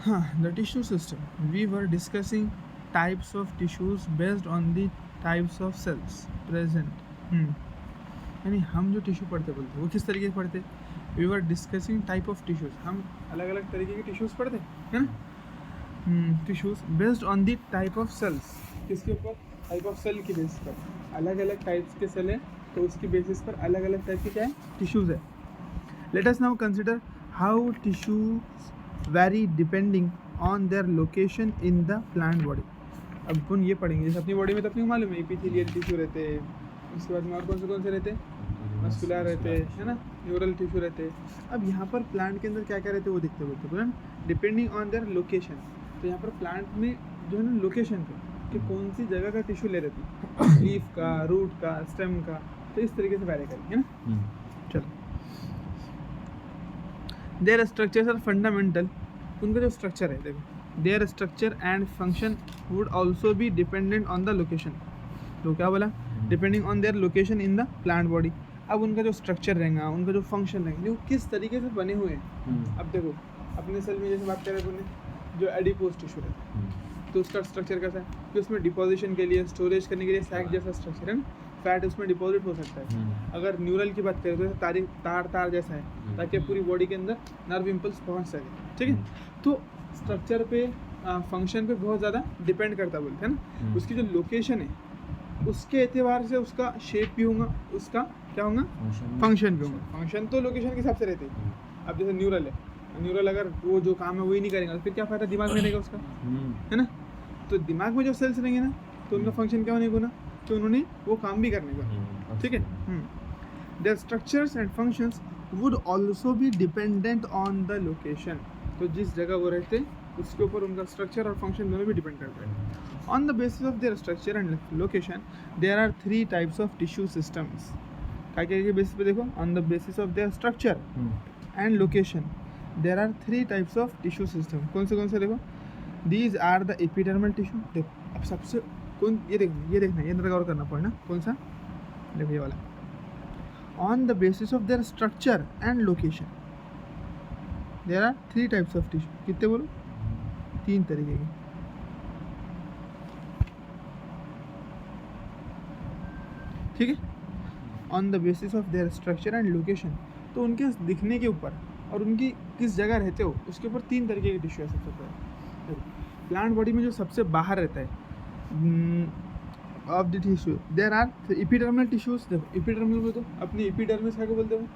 The tissue system. We were discussing types of tissues based on the types of cells present. यानी हम जो tissue पढ़ते बोलते वो किस तरीके से पढ़ते? We were discussing type of tissues. हम अलग अलग तरीके के टिश्यूज पढ़ते है ना. Tissues based on the type of cells. किसके ऊपर? टाइप ऑफ सेल की बेसिस पर. अलग अलग टाइप्स के सेल हैं तो उसकी बेसिस पर अलग अलग टाइप के क्या है? टिश्यूज है. Let us now consider how tissues vary depending on their location in the plant body. अब अपन ये पढ़ेंगे जैसे अपनी बॉडी में तो अपने को मालूम है एपिथेलियल टिश्यू रहते हैं. उसके बाद में और कौन से रहते हैं? मस्कुलर रहते हैं है ना, न्यूरल टिश्यू रहते हैं. अब यहाँ पर प्लांट के अंदर क्या क्या रहते हैं वो देखते बोलते हैं डिपेंडिंग ऑन देयर लोकेशन. तो यहाँ पर प्लांट में जो है ना लोकेशन पे कि कौन सी जगह का टिश्यू ले रहती है, लीफ का, रूट का, स्टेम का, तो इस तरीके से वैरी करेंगे है ना. चलो, देयर स्ट्रक्चर्स आर फंडामेंटल. उनका जो स्ट्रक्चर है देखो, there structure and function would also be dependent on the location. तो क्या बोला? Depending on their location in the plant body. अब उनका जो स्ट्रक्चर रहेगा, उनका जो फंक्शन रहेंगे, वो किस तरीके से बने हुए हैं. अब देखो अपने सेल में जैसे बात करें अपने जो एडिपोज टिश्यू रहता है तो उसका स्ट्रक्चर कैसा है कि उसमें डिपोजिशन के लिए, स्टोरेज करने के लिए सैक जैसा स्ट्रक्चर है ना. फैट उसमें डिपॉजिट हो सकता है. अगर न्यूरल की बात करें तो तार जैसा है ताकि पूरी बॉडी के अंदर नर्व इम्पल्स पहुंच सके. ठीक है, तो स्ट्रक्चर पे, फंक्शन पे बहुत ज़्यादा डिपेंड करता बोलते हैं ना. उसकी जो लोकेशन है उसके एतबार से उसका शेप भी होगा, उसका क्या होगा? फंक्शन भी होगा. फंक्शन तो लोकेशन के हिसाब से रहते हैं. अब जैसे न्यूरल है, न्यूरल अगर वो जो काम है वही नहीं करेगा तो फिर क्या फायदा दिमाग में रहेगा उसका, है ना. तो दिमाग में जो सेल्स रहेंगे ना तो उनका फंक्शन क्या होने को ना, तो उन्होंने वो काम भी करने का. ठीक है. Their structures and functions would also be dependent on the location. तो जिस जगह वो रहते हैं उसके ऊपर उनका स्ट्रक्चर और फंक्शन दोनों भी डिपेंड करते हैं. On the basis of their structure and location there are 3 types of tissue systems. क्या के बेसिस पे देखो, on the basis of their structure and location there are 3 types of tissue system. कौन से देखो, these are the epidermal tissue. देखो अब सबसे कौन, ये देखना ये गौर करना पड़ना. कौन सा? देखो ये वाला. On the basis of their structure and location there are 3 types of tissue. कितने बोलो? 3 तरीके के. ठीक है. On the basis of their structure and location, तो उनके दिखने के ऊपर और उनकी किस जगह रहते हो उसके ऊपर 3 तरीके के टिश्यू है. सबसे पहले प्लांट बॉडी में जो सबसे बाहर रहता है of the tissue there are epidermal tissues. देखो एपिडर्मल को तो अपनी एपिडर्मिस क्या को बोलते हो?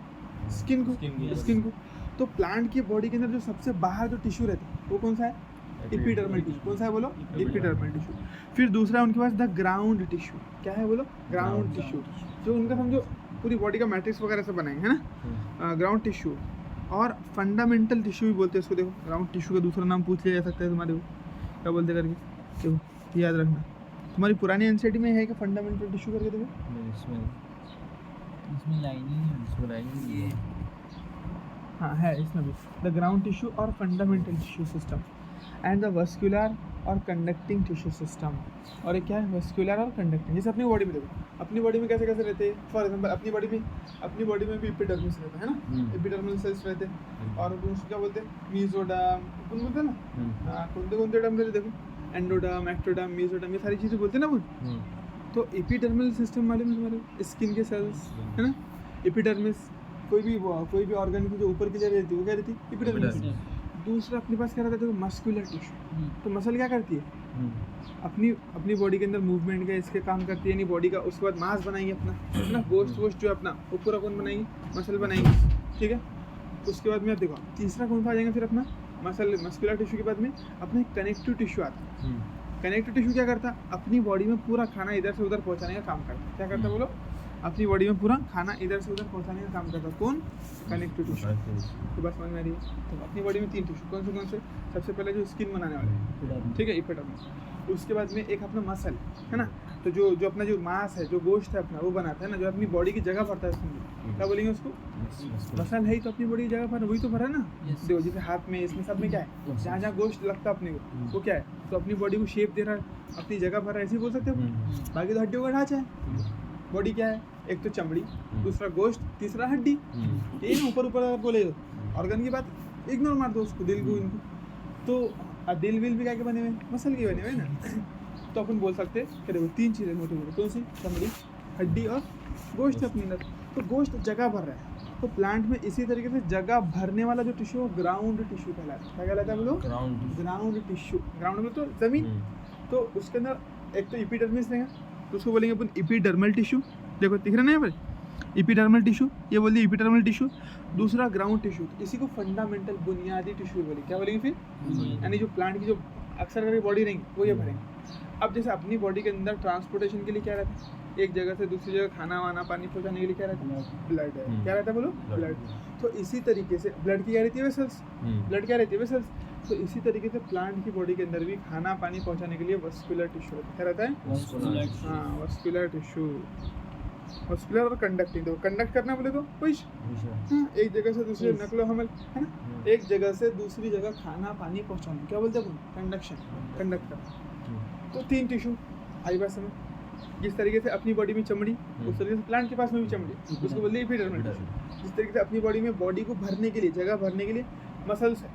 स्किन को. तो प्लांट की बॉडी के अंदर जो सबसे बाहर जो टिश्यू रहता है वो कौन सा है? Epidermal tissue. कौन सा है बोलो? Epidermal tissue. फिर दूसरा उनके पास द ग्राउंड टिश्यू. क्या है बोलो? Ground tissue. जो उनका समझो पूरी बॉडी का मैट्रिक्स वगैरह से बनाएंगे है ना, ग्राउंड टिश्यू. और फंडामेंटल टिश्यू भी बोलते हैं उसको. देखो ग्राउंड टिश्यू का दूसरा नाम पूछ लिया जा सकता है तुम्हारे को, क्या बोलते करके. देखो याद रखना, तुम्हारी पुरानी एनसीईआरटी में है कि फंडामेंटल टिश्यू करके. देखो इसमें लाइनिंग है. हाँ है इसमें भी द ग्राउंड टिश्यू और fundamental tissue system and the vascular और कंडक्टिंग टिश्यू सिस्टम. और एक क्या है? वस्कुलर और कंडक्टिंग. जैसे अपनी बॉडी में देखो, अपनी बॉडी में कैसे रहते हैं. फॉर एग्जांपल अपनी बॉडी में भी एपिडर्मिस रहता है ना, एपिडर्मल सेल्स रहते हैं. और उसको क्या बोलते हैं? मीजोडर्म बोलते हैं ना. कौन से टर्म रहते देखो, एंडोडर्म, एक्टोडर्म, मीजोडर्म, ये सारी चीज़ें बोलते हैं ना अपन. तो एपिडर्मल सिस्टम वाले में तुम्हारे स्किन के सेल्स है ना. एपिडर्मिस कोई भी ऑर्गन की जो ऊपर की जगह रहती है वो क्या रहती है? एपिडर्मिस. दूसरा अपने पास क्या रहता है? देखो मस्कुलर टिश्यू. तो मसल क्या करती है? अपनी बॉडी के अंदर मूवमेंट का इसके काम करती है, यानी बॉडी का. उसके बाद मांस बनाएंगे अपना गोश्त जो अपना वो पूरा कौन बनाएंगे? मसल बनाएंगे. ठीक है. उसके बाद में देखो तीसरा कौन सा आ जाएगा फिर अपना मस्कुलर टिश्यू के बाद में अपना कनेक्टिव टिश्यू आता है. कनेक्टिव टिश्यू क्या करता है? अपनी बॉडी में पूरा खाना इधर से उधर पहुंचाने का काम करता है. क्या करता है बोलो? अपनी बॉडी में पूरा खाना इधर से उधर पहुंचाने का काम करता है. कौन? Connective tissue. तो बस समझ में आ रही है. तो अपनी बॉडी में 3 टिश्यू. कौन से? सबसे पहले जो स्किन बनाने वाले, ठीक है, एपिडर्मिस. उसके बाद में एक अपना मसल है ना. तो जो अपना जो मांस है, जो गोश्त है अपना, वो बनाता है ना, जो अपनी बॉडी की जगह भरता है उसमें. क्या बोलेंगे उसको? मसल है ही तो अपनी बॉडी की जगह भर, वही तो भरा है ना. देखो जैसे हाथ में, इसमें सब में क्या है? जहाँ गोश्त लगता है अपने को वो क्या है? तो अपनी बॉडी को शेप दे रहा है, अपनी जगह भर रहा है, ऐसे ही बोल सकते हो. बाकी तो हड्डियों का ढांचा है. बॉडी क्या है? एक तो चमड़ी, दूसरा गोश्त, तीसरा हड्डी. ये ऊपर बोले ऑर्गन की बात इग्नोर मार दो उसको, दिल को, इनको. तो दिल विल भी क्या के बने हुए हैं? मसल के बने हुए हैं ना। तो अपन बोल सकते हैं कि देखो तीन चीज़ें मोटी मोटी, कौन सी? चमड़ी, हड्डी और गोश्त अपने अंदर। तो गोश्त जगह भर रहा है, तो प्लांट में इसी तरीके से जगह भरने वाला जो टिश्यू है ग्राउंड टिश्यू कहलाता है। क्या कहलाता है बोलो? Ground tissue. ग्राउंड में तो जमीन। तो उसके अंदर एक तो एपिडर्मिस रहेगा, तो उसको बोलेंगे अपन एपिडर्मल टिश्यू। देखो दिख रहा है ना यहाँ पर एपिडर्मल टिश्यू, ये बोल दिया एपिडर्मल टिश्यू। दूसरा ग्राउंड टिश्यू, तो इसी को फंडामेंटल बुनियादी टिश्यू बोलेंगे। क्या बोलेंगे फिर? यानी जो प्लांट की जो अक्सर करके बॉडी रहेंगी वो ये भरेंगे। अब जैसे अपनी बॉडी के अंदर ट्रांसपोर्टेशन के लिए क्या रहता है? एक जगह से दूसरी जगह खाना वाना पानी पहुंचाने के लिए क्या रहता है? ब्लड है। क्या रहता है बोलो? ब्लड। तो इसी तरीके से ब्लड की क्या रहती है? वेसल्स। ब्लड क्या रहती है? वेसल्स। तो इसी तरीके से प्लांट की बॉडी के अंदर भी खाना पानी पहुंचाने के लिए वस्कुलर टिश्यू रहता है। क्या रहता है? हाँ, वस्कुलर टिश्यू। वस्कुलर और कंडक्टिंग, तो कंडक्ट करना बोले तो पुश, हाँ, एक जगह से दूसरी नकलो हमल है ना, एक जगह से दूसरी जगह खाना पानी पहुंचाना, क्या बोलते हैं? कंडक्शन, कंडक्ट करना। तो तीन टिश्यू आई बात समझ। जिस तरीके से अपनी बॉडी में चमड़ी, उस तरीके से प्लांट के पास में भी चमड़ी, उसको बोलते हैं एपिडर्मल टिश्यू। जिस तरीके से अपनी बॉडी में बॉडी को भरने के लिए, जगह भरने के लिए मसल्स है,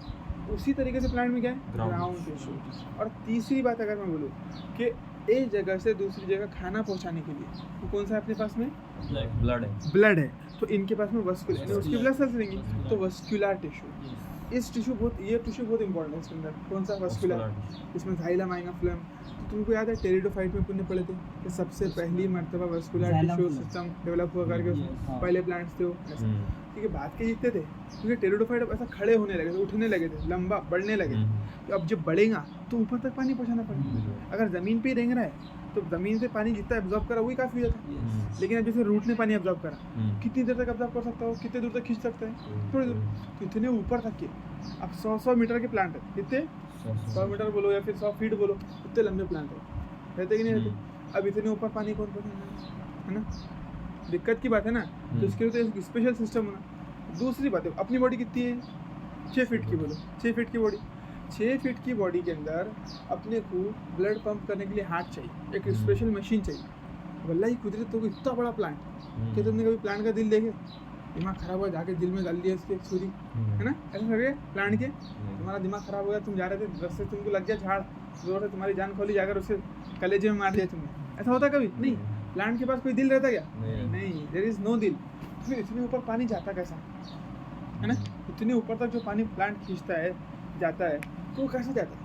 उसी तरीके से प्लांट में क्या है? Ground tissue. और तीसरी बात अगर मैं बोलूँ कि एक जगह से दूसरी जगह खाना पहुंचाने के लिए, वो कौन सा है अपने पास में? ब्लड है। ब्लड है। तो इनके पास में वस्कुलर, यानी उसकी ब्लड सेल्स रहेंगी, तो वस्कुलर टिश्यू। इस टिश्यू बहुत, ये टिश्यू बहुत इंपॉर्टेंट है इसके अंदर। कौन सा? वस्कुलर। इसमें जाइलम आएगा, फ्लेम। तो तुमको याद है टेरिडोफाइट में पुण्य पढ़े थे कि सबसे पहली मर्तबा वस्कुलर टिश्यू सिस्टम डेवलप हुआ करके उसमें पहले प्लांट्स थे वो। ठीक है, बात के जीतते थे क्योंकि टेरिडोफाइट अब ऐसा खड़े होने लगे थे, उठने लगे थे, लंबा बढ़ने लगे थे। तो अब जब बढ़ेगा तो ऊपर तक पानी पहुंचाना पड़ेगा। अगर ज़मीन पे ही रेंग रहा है तो ज़मीन से पानी जितना एब्जॉर्ब करा वही काफ़ी हो जाता है। लेकिन अब जैसे रूट ने पानी एब्जॉर्ब करा, कितनी देर तक एब्जॉर्ब कर सकता हो? कितने दूर तक खींच सकता है? थोड़ी दूर। तो इतने ऊपर तक के अब 100 मीटर के प्लांट है। कितने? 100 मीटर बोलो या फिर 100 फीट बोलो, इतने लंबे प्लांट है। रहते कि नहीं रहते? अब इतने ऊपर पानी कौन पहुँचाना है ना? दिक्कत की बात है ना। तो इसके लिए तो एक स्पेशल सिस्टम होना। दूसरी बात है, अपनी बॉडी कितनी है? 6 फीट की बोलो, 6 फीट की बॉडी। 6 फीट की बॉडी के अंदर अपने को ब्लड पंप करने के लिए हार्ट चाहिए, एक स्पेशल मशीन चाहिए। वल्लाही कुदरत तो इतना बड़ा प्लांट, क्या तुमने कभी प्लांट का दिल देखे? दिमाग खराब हुआ, जाके दिल में डाल दिया इसके छुरी, है ना? ऐसा लगे प्लांट के तुम्हारा दिमाग खराब हो गया, तुम जा रहे थे रस्ते, तुमको लग गया झाड़, जोर से तुम्हारी जान खोली, जाकर उसे कलेजे में मार दिया तुमने। ऐसा होता कभी? नहीं। प्लांट के पास कोई दिल रहता क्या? नहीं, देयर इज नो दिल। फिर इतने ऊपर पानी जाता कैसा, है ना? इतने ऊपर तक जो पानी प्लांट खींचता है, जाता है, तो वो कैसे जाता है?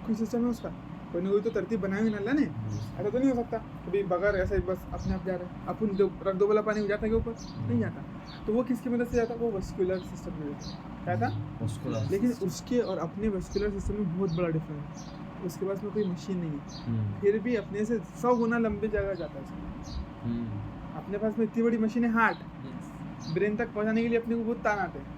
कोई सिस्टम है उसका? कोई ना कोई तो तरतीब बनाई हुई अल्लाह ने। ऐसा तो नहीं हो सकता कभी बगैर ऐसे ही बस अपने आप जा रहे हैं। अपन जो रख दो वाला पानी जाता है ऊपर? नहीं जाता। तो वो किसकी मदद से जाता है? वो वस्कुलर सिस्टम में जाता। क्या था? लेकिन उसके और अपने वस्कुलर सिस्टम में बहुत बड़ा डिफरेंस है। उसके पास में कोई मशीन नहीं है, फिर भी अपने से 100 गुना लंबी जगह जाता है। अपने पास में इतनी बड़ी मशीन है, हार्ट ब्रेन तक पहुंचाने के लिए अपने को बहुत तान आते हैं।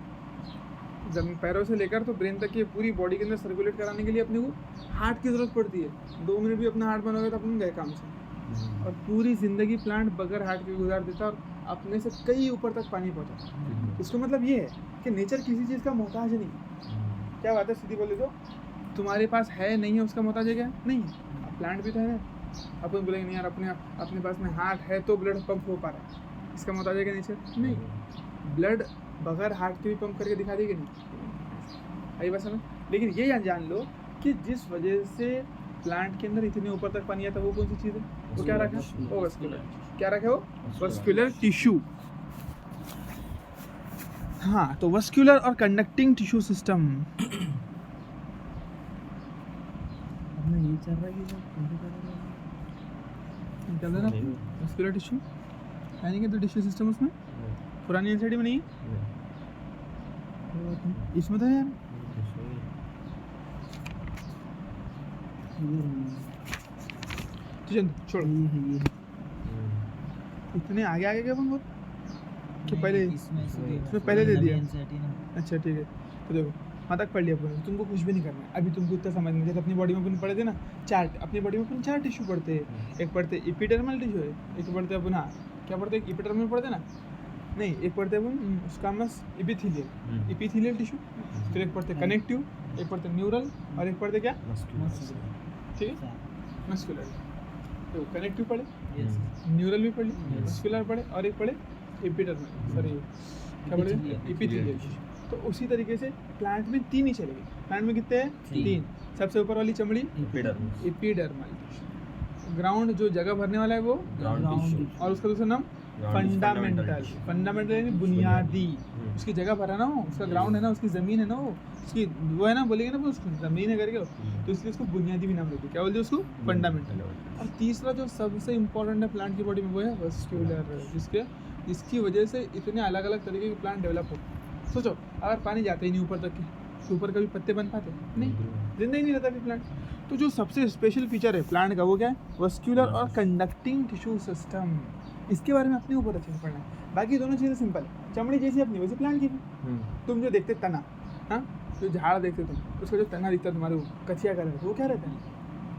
जमीन पैरों से लेकर तो ब्रेन तक की पूरी बॉडी के अंदर सर्कुलेट कराने के लिए अपने को हार्ट की ज़रूरत पड़ती है। 2 मिनट भी अपना हार्ट बनोगे तो अपन गए काम से। और पूरी ज़िंदगी प्लांट बगैर हार्ट के गुजार देता और अपने से कई ऊपर तक पानी पहुँचाता। इसका मतलब ये है कि नेचर किसी चीज़ का मोहताज नहीं। क्या बात है? सीधी बोले तो तुम्हारे पास है नहीं है उसका मोहताज है क्या? नहीं है। अब प्लांट भी तो है। अपन बोलेंगे नहीं यार अपने पास में हार्ट है तो ब्लड पंप हो पा रहा है, इसका मोहताज है क्या नेचर? नहीं। ब्लड बगैर हार्ट के भी पंप करके दिखा देगी नहीं, आई बात समझ। लेकिन ये जान लो कि जिस वजह से प्लांट के अंदर इतने ऊपर तक पानी आता है वो कौन सी चीज़ है? वो क्या रखा? वो वस्कुलर। क्या रखा? वो वस्कुलर टिश्यू। हाँ, तो वस्कुलर और कंडक्टिंग टिश्यू सिस्टम ये चल रहा है कि चल रहा है वस्कुलर टिश्यू यानी कि तो टिश्यू सिस्टम उसमें पुरानी एनसीडी में नहीं है, इसमें तो है यार। छोड़, इतने आगे आगे गए बहुत कि पहले इसमें पहले दे दिया। अच्छा ठीक है, तो देखो वहाँ तक पढ़ लिया अपन, तुमको कुछ भी नहीं करना है अभी। तुमको इतना समझ नहीं, जैसे अपनी बॉडी में अपन पढ़े थे ना 4, अपनी बॉडी में अपन 4 टिश्यू पढ़ते हैं। एक पढ़ते एपिडर्मल टिश्यू है, एक पढ़ते अपन हाँ क्या पढ़ते हैं एपिडर्मल पढ़ते ना, नहीं एक पढ़ते अपन उसका मस एपिथेलियल टिश्यू, फिर एक पढ़ते कनेक्टिव, एक पढ़ते न्यूरल और एक पढ़ते क्या? ठीक है, मस्कुलर। तो कनेक्टिव पढ़े, न्यूरल भी पढ़े, मस्कुलर पढ़े और एक पढ़े एपिडर्मल, सॉरी क्या पढ़े? एपिथेलियल। तो उसी तरीके से प्लांट में 3 ही चलेगी। प्लांट में कितने हैं? 3। सबसे ऊपर वाली चमड़ी एपिडर्मिस एपिडर्मल टिश्यू। ग्राउंड जो जगह भरने वाला है वो ग्राउंड टिश्यू और उसका दूसरा नाम फंडामेंटल। फंडामेंटल यानी बुनियादी, उसकी जगह भरा ना हो, उसका ग्राउंड है ना, उसकी ज़मीन है ना, वो उसकी वो है ना, बोलेंगे ना वो उसकी ज़मीन है करके, तो इसलिए उसको बुनियादी भी नाम देते हैं। क्या बोलते हैं उसको? फंडामेंटल। और तीसरा जो सबसे इम्पोर्टेंट है प्लांट की बॉडी में वो है वस्क्यूलर, जिसकी वजह से इतने अलग अलग तरीके के प्लांट डेवलप हो। सोचो अगर पानी जाता ही नहीं ऊपर तक के, तो ऊपर कभी पत्ते बन पाते नहीं, जिंदा ही नहीं रहता फिर प्लांट। तो जो सबसे स्पेशल फीचर है प्लांट का वो क्या है? वस्क्यूलर और कंडक्टिंग टिश्यू सिस्टम। इसके बारे में अपने ऊपर अच्छे से पढ़ना है। बाकी दोनों चीज़ें सिंपल है, चमड़ी जैसी अपनी वैसे प्लांट की भी। तुम जो देखते तना, हाँ जो झाड़ देखते तुम, उसका जो तना दिखता है तुम्हारे वो कचिया का रहता है, वो क्या रहता है?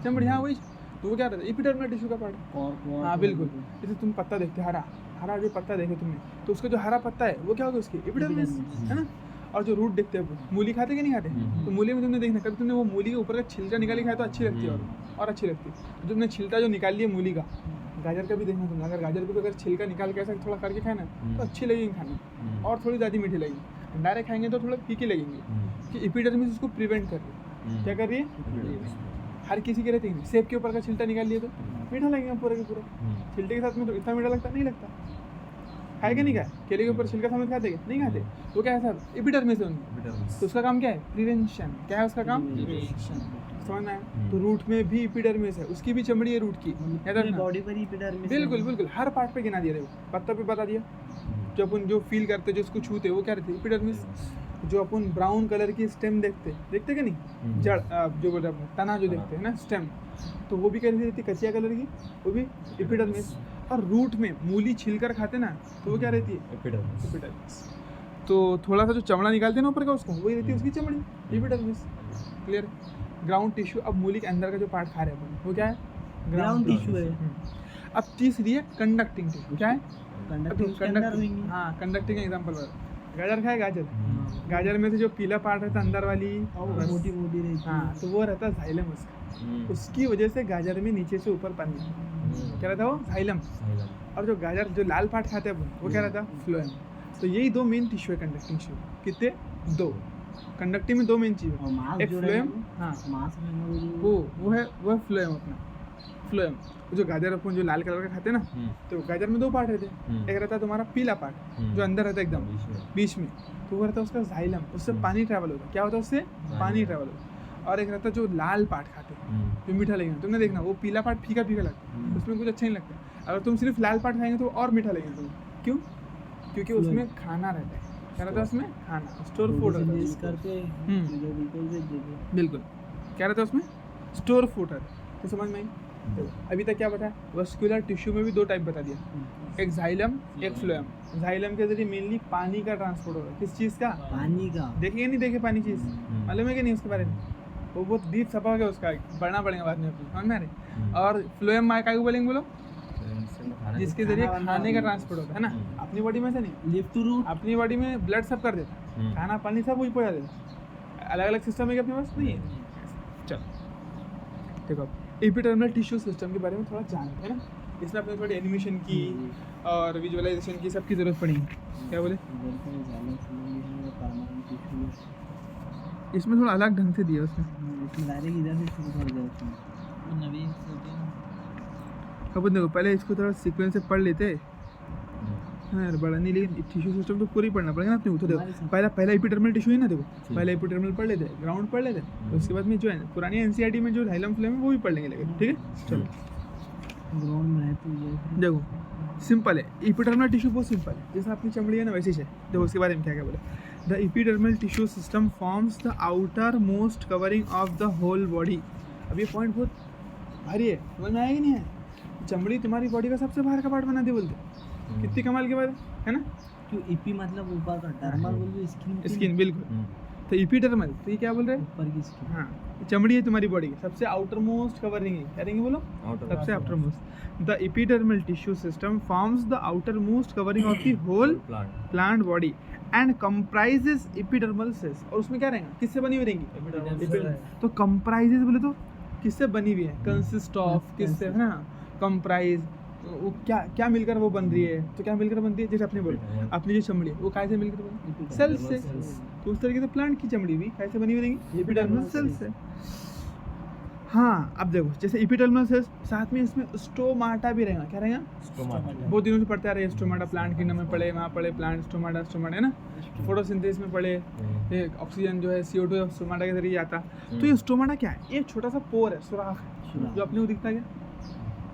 चमड़ी। हाँ वही, तो वो क्या रहता है? एपिडर्मल टिश्यू का पार्ट। हाँ बिल्कुल। जैसे तुम पत्ता देखते हरा हरा जो पत्ता देखे तुमने, तो उसका जो हरा पत्ता है वो क्या होगा? उसकी एपिडर्मिस है ना। और जो रूट देखते हैं मूली खाते कि नहीं खाते? तो मूली में तुमने देखना कभी तुमने वो मूली के ऊपर का छिलका निकाल के खाया तो अच्छी लगती है और अच्छी लगती है। तो तुमने छिलका जो निकाल लिया मूली का, गाजर का भी देखना तुमने, अगर गाजर को भी अगर छिलका निकाल के ऐसा थोड़ा करके खाना तो अच्छी लगेगी खाने और थोड़ी ज़्यादा मीठी लगेगी। डायरेक्ट खाएंगे तो थोड़ा फीकी लगेंगी। कि एपिडर्मिस उसको प्रिवेंट कर रही है। क्या कर रही है? हर किसी के रहते हैं। सेब के ऊपर का छिलका निकाल लिए तो मीठा लगेगा पूरा के पूरा, छिलके के साथ में तो इतना मीठा लगता नहीं लगता। खाए कि नहीं खाए? केले के ऊपर छिलका समेत खाते क्या? नहीं खाते। तो क्या है सर? एपिडर्मिस है उनकी। तो उसका काम क्या है? प्रिवेंशन। क्या है उसका काम? प्रिवेंशन। समझ में आया? तो रूट में भी एपिडर्मिस है, उसकी भी चमड़ी है रूट की, बॉडी पर एपिडर्मिस। बिल्कुल बिल्कुल, हर पार्ट पे गिना दिया। देखो पत्ता पे बता दिया, जो अपन जो फील करते, जो इसको छूते, वो क्या रहती है? एपिडर्मिस। जो अपन ब्राउन कलर की स्टेम देखते कि नहीं, जड़ जो बोल रहे हैं तना जो देखते हैं ना स्टेम, तो वो भी कैसी रहती है? कचिया कलर की, वो भी एपिडर्मिस। और रूट में मूली छिलकर खाते ना, तो वो क्या रहती है? एपिडर्मिस। तो थोड़ा सा जो चमड़ा निकालते हैं ना ऊपर का, उसको वही रहती है उसकी चमड़ी, एपिडर्मिस। क्लियर? Ground tissue. अब मूली के अंदर का जो पार्ट खा रहे हैं अपन, वो क्या है? ग्राउंड टिश्यू है। अब तीसरी है कंडक्टिंग टिश्यू। क्या है? कंडक्टिंग। हाँ कंडक्टिंग एग्जाम्पल बता। गाजर खाए, गाजर में से जो पीला पार्ट रहता है अंदर वाली, मोटी मोटी रहती है। हाँ तो वो रहता है जाइलम उसका। उसकी वजह से गाजर में नीचे से ऊपर पानी क्या रहता है? वो जाइलम। और जो गाजर जो लाल पार्ट खाते हैं वो क्या रहता है? फ्लोएम। तो यही 2 मेन टिश्यू है कंडक्टिंग टिश्यू। कितने? 2। कंडक्टिंग में 2 मेन चीज़ है, एक फ्लोएम, हाँ वो है फ्लोएम अपना। फ्लोएम जो गाजर अपन जो लाल कलर का खाते हैं ना, तो गाजर में 2 पार्ट रहते हैं। एक रहता है तुम्हारा पीला पार्ट जो अंदर रहता है एकदम बीच में, तो वो रहता है उसका जाइलम, उससे पानी ट्रैवल होता है। क्या होता है? उससे पानी ट्रैवल होता है। और एक रहता है जो लाल पार्ट खाते हैं, जो मीठा लगेगा। तुमने देखना वो पीला पार्ट फीका फीका लगता है, उसमें कुछ अच्छा नहीं लगता। अगर तुम सिर्फ लाल पार्ट खाएंगे तो और मीठा लगेगा तुम्हें। क्यों? क्योंकि उसमें खाना रहता है। क्या रहता है उसमें? खाना, स्टोर फूड रहता है। बिल्कुल। क्या रहता है उसमें? स्टोर फूड रहता है। तो समझ में आई? अभी तक क्या बताया? वस्कुलर टिश्यू में भी 2 टाइप बता दिया, एक जाइलम, एक फ्लोएम। जाइलम के जरिए मेनली पानी का ट्रांसपोर्ट होगा। किस चीज़ का? पानी का। देखेंगे नहीं देखे पानी चीज़, मालूम है कि नहीं उसके बारे में? वो बहुत डीप सफा हो गया, उसका पढ़ना पड़ेगा बाद में अपनी, समझ में आ रही? और फ्लोएम माय का बोलेंगे बोलो, जिसके जरिए खाने का ट्रांसपोर्ट होता है ना, अपनी बॉडी में से नहीं, लिफ्ट टू रूट। अपनी बॉडी में ब्लड सब कर देता है, खाना पानी सब वही पहुँचा देता है। अलग अलग सिस्टम है कि अपने पास नहीं है? चलो देखो, एपिडर्मल टिश्यू सिस्टम के बारे में थोड़ा जानते हैं ना, इसमें अपने थोड़ी एनिमेशन की और विजुअलाइजेशन की सबकी ज़रूरत पड़ेगी। क्या बोले? इसमें थोड़ा अलग ढंग से दिया उसमें। डायरेक्ट इधर से शुरू कर दिया उसने। नवीन अपन देखो पहले इसको थोड़ा सीक्वेंस से पढ़ लेते। हाँ यार बड़ा नहीं, लेकिन टिश्यू सिस्टम तो पूरी पढ़ना पड़ेगा ना अपने को। तो देखो पहला एपिडर्मल टिश्यू है ना, देखो पहले एपिडर्मल पढ़ लेते, ग्राउंड पढ़ लेते, तो उसके बाद में जो है पुरानी एनसीईआरटी में जो जाइलम फ्लोएम है वो भी पढ़ लेंगे लेकिन, ठीक है? चलो ग्राउंड में है तो देखो सिंपल है। एपिडर्मल टिश्यू बहुत सिंपल है, जैसा अपनी चमड़ी है ना वैसी है। देखो उसके बारे में क्या क्या बोला। The epidermal tissue system forms the outermost covering of the whole body. अब ये पॉइंट बहुत भारी है, समझ में आया कि नहीं है? चमड़ी तुम्हारी बॉडी का सबसे बाहर का पार्ट बना दे बोलते, कितनी कमाल की बात है ना? क्यों? ईपी मतलब ऊपर का, डर्मल बोल रहे स्किन। स्किन बिल्कुल। तो एपिडर्मल तो ये क्या बोल रहे हैं? ऊपर की स्किन। हाँ चमड़ी है तुम्हारी बॉडी की सबसे आउटर मोस्ट कवरिंग है। क्या रहेंगे बोलो? सबसे outermost. The epidermal tissue system forms the outermost covering of the whole plant body and comprises epidermal cells. और उसमें क्या रहेगा? किससे बनी हुई रहेंगी? तो कंप्राइजेस बोले तो किससे बनी हुई है? कंसिस्ट ऑफ, किससे है ना? कंप्राइज, वो क्या मिलकर वो बन रही है? तो क्या मिलकर बनती है? जैसे अपने बोले अपनी जो चमड़ी है वो काय से मिलकर बनी? सेल्स से। तो उस तरीके से प्लांट की चमड़ी भी कैसे बनी हुई रहेंगी, एपिडर्मल सेल्स से। हाँ अब देखो जैसे एपिडर्मल सेल्स साथ में इसमें स्टोमाटा भी रहेगा, क्या रहेगा, बहुत दिनों से पढ़ते आ रहे हैं स्टोमाटा, प्लांट किंगडम में पढ़े, वहाँ पढ़े प्लांट स्टोमाटा, स्टोमाटा है ना, फोटोसिंथेसिस में पढ़े, ये ऑक्सीजन जो है CO2 स्टोमाटा के जरिए आता। तो ये स्टोमाटा क्या है, ये छोटा सा पोर है, सुराख है, जो अपने को दिखता है, क्या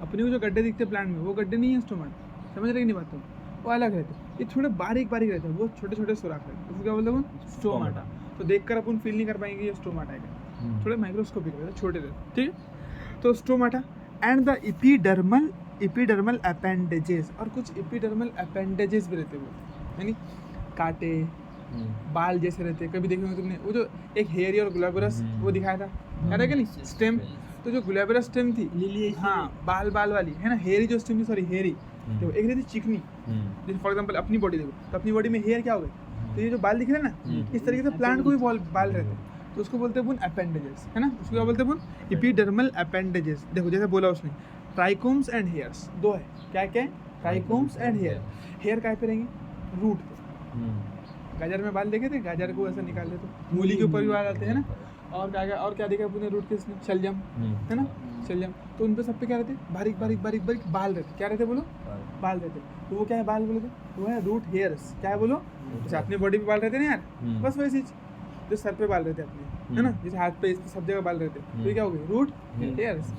अपने को जो गड्ढे दिखते हैं प्लांट में, वो गड्ढे नहीं है स्टोमाटा, समझ रहे कि नहीं बात, तो वो अलग रहते हैं, ये थोड़े बारीक बारीक रहते हैं, वो छोटे छोटे सुराख रहते हैं, उसको क्या बोलते हैं, स्टोमाटा। तो देखकर अपन फील नहीं कर पाएंगे ये स्टोमाटा है, थोड़े माइक्रोस्कोपिक रहते हैं, छोटे रहते हैं, ठीक है। तो stomata and the epidermal appendages, और कुछ एपिडर्मल अपेंडेजेस भी रहते हैं, वो यानी कांटे बाल जैसे रहते हैं, कभी देखे होंगे तुमने, वो जो एक हेयरी और ग्लैब्रस वो दिखाया था, याद है क्या नहीं, स्टेम, तो जो ग्लैब्रस स्टेम थी, लिली हाँ बाल बाल वाली है ना, हेयरी जो स्टेम थी, सॉरी हेयरी, देखो एक रहती चिकनी, जैसे फॉर एग्जांपल अपनी बॉडी देखो, तो अपनी बॉडी में हेयर क्या हो गए, तो ये जो बाल दिख रहे हैं ना, इस तरीके से प्लांट को भी बाल रहते हैं, तो उसको बोलते हैं अपेंडेजेस, है ना, उसको क्या बोलते हैं एपिडर्मल अपेंडेजेस। देखो जैसे बोला उसने ट्राइकोम्स एंड हेयर्स, दो है, क्या क्या है, ट्राइकोम्स एंड हेयर। हेयर काय पे रहेंगे, रूट पे, गाजर में बाल देखे थे, गाजर को ऐसा निकाल देते, मूली के ऊपर भी बाल आते हैं ना, और क्या देखा अपने रूट के इसमें, शलजम है ना, शलजम, तो उन पे सब पे क्या रहते हैं, बारीक बारीक बारीक बारीक बाल रहते, क्या रहते बोलो, बाल रहते, तो वो क्या है, बाल बोलो, तो वो है रूट हेयर्स, क्या है बोलो, जैसे अपनी बॉडी पे बाल रहते हैं ना यार, बस वैसी जो सर पे बाल रहते हैं अपने, है ना, जैसे हाथ पे इस सब जगह बाल रहते हैं, तो ये क्या हो गए, रूट हेयर्स।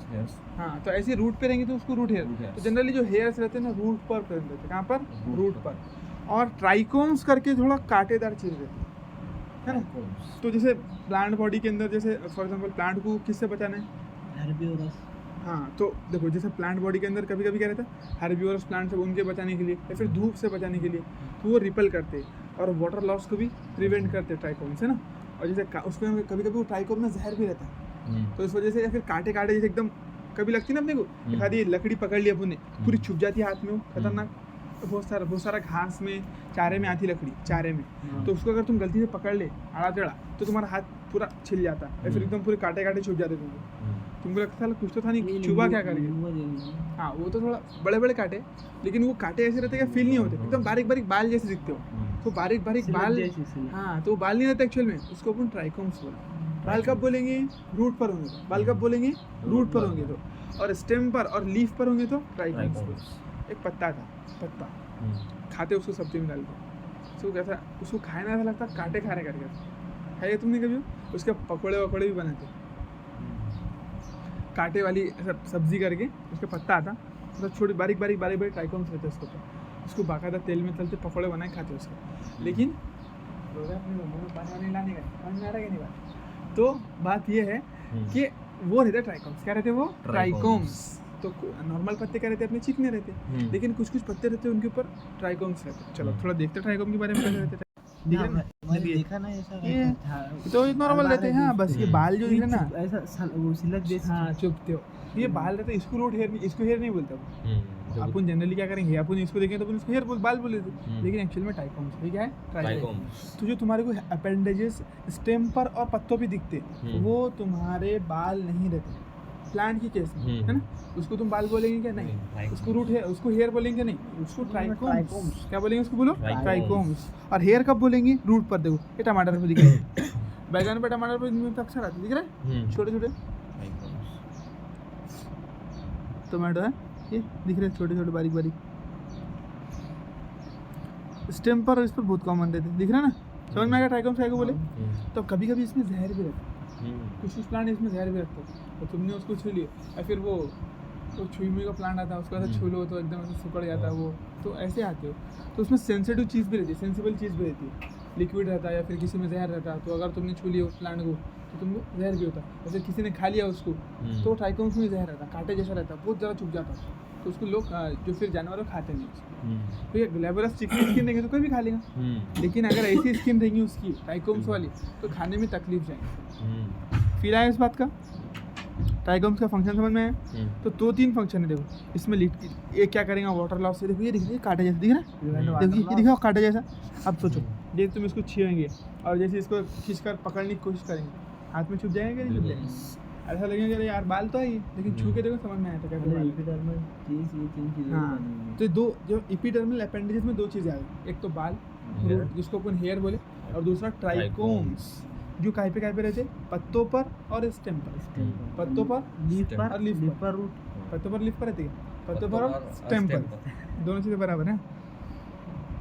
हाँ तो ऐसे रूट पे रहेंगे तो उसको रूट हेयर। तो जनरली जो हेयर्स रहते हैं ना, रूट पर प्रेजेंट रहते हैं, कहाँ पर, रूट पर। और ट्राइकोम्स करके थोड़ा कांटेदार चीज रहती है ना, तो जैसे प्लांट बॉडी के अंदर, जैसे फॉर एग्जांपल प्लांट को किससे बचाना है, हर्बिवोरस। हाँ तो देखो जैसे प्लांट बॉडी के अंदर कभी कभी क्या रहता है, हर्बिवोरस प्लांट से उनके बचाने के लिए, या फिर धूप से बचाने के लिए, तो वो रिपेल करते हैं और वाटर लॉस को भी प्रिवेंट करते हैं ट्राइकोम्स, है ना। और जैसे उसमें कभी कभी वो ट्राइकोम में जहर भी रहता है, तो इस वजह से, या फिर कांटे कांटे जैसे एकदम कभी लगती है ना अपने को, एक आधी लकड़ी पकड़ ली अपन ने, पूरी छुप जाती है हाथ में, वो खतरनाक, तो बहुत सारा घास में, चारे में आती लकड़ी, चारे में, तो उसको अगर तुम गलती से पकड़ ले आड़ा टेढ़ा, तो तुम्हारा हाथ पूरा छिल जाता है, या फिर एकदम पूरे कांटे कांटे छुप जाते तुमको लगता था कुछ तो था नहीं, छुपा क्या करेंगे। हाँ वो तो थोड़ा बड़े बड़े कांटे, लेकिन वो कांटे ऐसे रहते हैं, फील नहीं होते, एकदम बारीक बारीक बाल जैसे दिखते हो, तो बारीक बारीक बाल, हाँ तो वो बाल नहीं रहते एक्चुअल में, उसको अपन ट्राइकोम्स बोला। बाल कब बोलेंगे, रूट पर होंगे तो, बाल कब बोलेंगे, रूट पर होंगे तो, और स्टेम पर और लीफ पर होंगे तो ट्राइकोम्स। एक पत्ता था, पत्ता खाते उसको सब्जी में डाल के, उसको कैसा, उसको खाए ना ऐसा लगता कांटे खा रहे करके, खाइए तुमने कभी, उसके पकौड़े वकौड़े भी बनाते, कांटे वाली सब्जी करके, उसका पत्ता आता, मतलब छोटी बारीक बारीक बारीक बारीक ट्राइकोम्स रहते हैं उसके ऊपर, उसको बाकायदा तेल में तलते, पकौड़े बनाए खाते उसके। लेकिन अपने मुँह में पानी वानी लाने का, समझ में आ रहा है कि नहीं बात। तो बात ये है कि वो रहते ट्राइकोम्स, क्या रहते वो, ट्राइकोम्स। तो नॉर्मल पत्ते क्या रहते हैं, अपने चिकने रहते हैं, लेकिन कुछ कुछ पत्ते रहते हैं उनके ऊपर ट्राइकोम्स रहते हैं। चलो थोड़ा देखते ट्राइकोम के बारे में, कैसे रहते हैं, देखा ना ऐसा, ये तो नॉर्मल रहते हैं, हाँ बस ये बाल जो दिख रहे ना, ऐसा वो सिलक जैसे, हाँ चुपते हो, ये बाल रहते हैं, इसको रूट हेयर नहीं, इसको हेयर नहीं बोलता वो। अपन जनरली क्या करेंगे, अपन इसको देखें तो अपन इसको हेयर बाल बोल देते, लेकिन एक्चुअल में ट्राइकोम्स, ये क्या है, ट्राइकोम्स। तो जो तुम्हारे को अपेंडेजेस स्टेम पर और पत्तों पे दिखते, वो तुम्हारे बाल नहीं रहते प्लांट की केस में, है ना, उसको तुम बाल बोलेंगे क्या, नहीं, उसको रूट है, उसको हेयर बोलेंगे नहीं, उसको ट्राइकोम्स, क्या बोलेंगे उसको, बोलो ट्राइकोम्स। और हेयर कब बोलेंगे, रूट पर। देखो ये टमाटर पे दिख रहा है, बैगन पे टमाटर पे इनमें अक्सर आते दिख रहा है, छोटे छोटे टमाटो है, ये दिख रहे हैं छोटे छोटे बारीक बारीक, स्टेम पर और इस पर बहुत कॉमन रहते, दिख रहा है ना, समझ में आएगा ट्राइकोम्स क्या बोले। तो कभी कभी इसमें जहर भी रहता है, कुछ प्लांट इसमें जहर भी रखते हैं, तो तुमने उसको छू लिया, या फिर वो छुई का प्लांट आता है, उसको ऐसा छू लो तो एकदम ऐसे सिकुड़ जाता है वो, तो ऐसे आते हो। तो उसमें सेंसिटिव चीज़ भी रहती है, सेंसिबल चीज़ भी रहती है, लिक्विड रहता है या फिर किसी में जहर रहता है, तो अगर तुमने छू लिया उस प्लांट को तो तुमको जहर भी होता है। जैसे किसी ने खा लिया उसको तो ट्राइकोम्स में जहर रहता है, कांटे जैसा रहता है, बहुत ज़्यादा चुभ जाता है, तो उसको लोग जो फिर जानवर खाते नहीं उसको। तो ये ग्लैब्रस चिकनी स्किन रहेगी तो कोई भी खा लेगा, लेकिन अगर ऐसी स्किन रहेगी उसकी ट्राइकोम्स वाली तो खाने में तकलीफ जाएगी। फिर आया इस बात का, ट्राइकोम्स का फंक्शन समझ में आया। तो दो तीन फंक्शन है, देखो इसमें ये क्या करेगा, वाटर लॉस से, देखो ये दिख रही है कांटे जैसा, दिख रहा है, देखिए ये दिखा कांटे जैसा। अब सोचो ये तुम इसको छीनेंगे और जैसे इसको खींचकर पकड़ने की कोशिश करेंगे, हाथ में छुप जाएगा, नहीं छुप जाएगा, ऐसा लगेगा कि यार बाल तो है, लेकिन छू के देखो समझ में आया था कैसे बाल। हाँ तो दो जो एपिडर्मल अपेंडेजेस में दो चीज़ें आ गई, एक तो बाल जिसको अपन हेयर बोले, और दूसरा ट्राइकोम्स जो काय पे रहते, पत्तों पर और स्टेम पर। पत्तों पर लीफ पर और लीफ लीफ पर रूट पत्तों पर लीफ पर रहती है, पत्तों पर और स्टेम पर, दोनों चीज़ें बराबर है।